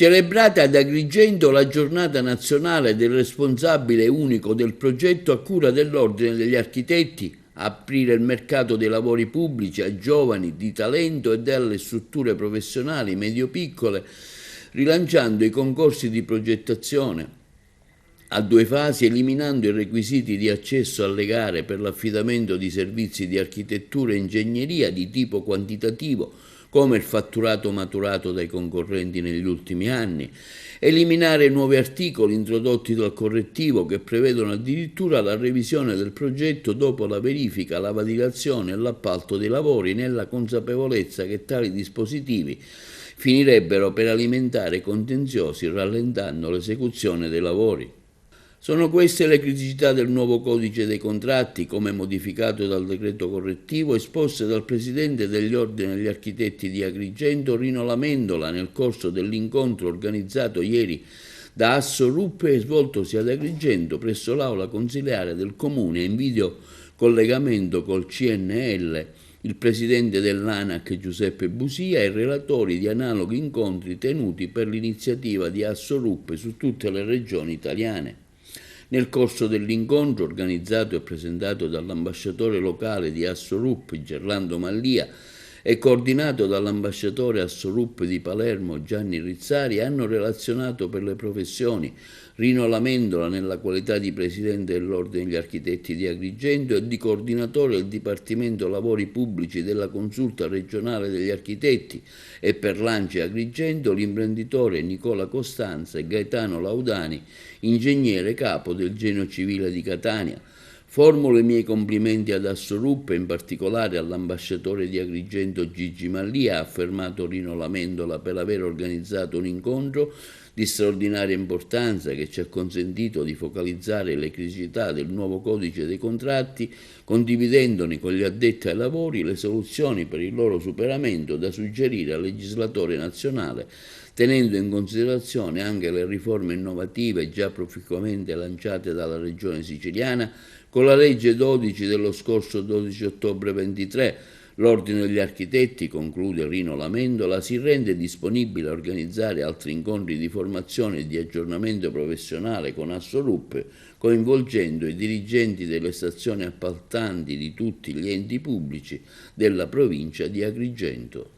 Celebrata ad Agrigento la giornata nazionale del responsabile unico del progetto a cura dell'Ordine degli Architetti, aprire il mercato dei lavori pubblici a giovani di talento e delle strutture professionali medio-piccole, rilanciando i concorsi di progettazione a 2 fasi, eliminando i requisiti di accesso alle gare per l'affidamento di servizi di architettura e ingegneria di tipo quantitativo, come il fatturato maturato dai concorrenti negli ultimi anni, eliminare nuovi articoli introdotti dal correttivo che prevedono addirittura la revisione del progetto dopo la verifica, la validazione e l'appalto dei lavori, nella consapevolezza che tali dispositivi finirebbero per alimentare contenziosi rallentando l'esecuzione dei lavori. Sono queste le criticità del nuovo codice dei contratti, come modificato dal decreto correttivo, esposte dal presidente degli Ordini degli Architetti di Agrigento, Rino Lamendola, nel corso dell'incontro organizzato ieri da Asso Ruppe e svoltosi ad Agrigento presso l'aula consiliare del Comune in video collegamento col CNL, il presidente dell'ANAC Giuseppe Busia e i relatori di analoghi incontri tenuti per l'iniziativa di Asso Ruppe su tutte le regioni italiane. Nel corso dell'incontro, organizzato e presentato dall'ambasciatore locale di Asso Ruppe, Gerlando Mallia, e coordinato dall'ambasciatore Asso Ruppe di Palermo, Gianni Rizzari, hanno relazionato per le professioni Rino Lamendola nella qualità di presidente dell'Ordine degli Architetti di Agrigento e di coordinatore del Dipartimento Lavori Pubblici della Consulta regionale degli Architetti, e per l'ANCI Agrigento l'imprenditore Nicola Costanza e Gaetano Laudani, ingegnere capo del Genio Civile di Catania. Formulo i miei complimenti ad Asso Ruppe, in particolare all'ambasciatore di Agrigento Gigi Mallia, ha affermato Rino Lamendola, per aver organizzato un incontro di straordinaria importanza che ci ha consentito di focalizzare le criticità del nuovo codice dei contratti, condividendone con gli addetti ai lavori le soluzioni per il loro superamento da suggerire al legislatore nazionale, tenendo in considerazione anche le riforme innovative già proficuamente lanciate dalla Regione siciliana con la legge 12 dello scorso 12 ottobre 23. L'Ordine degli Architetti, conclude Rino Lamendola, si rende disponibile a organizzare altri incontri di formazione e di aggiornamento professionale con Asso Ruppe, coinvolgendo i dirigenti delle stazioni appaltanti di tutti gli enti pubblici della provincia di Agrigento.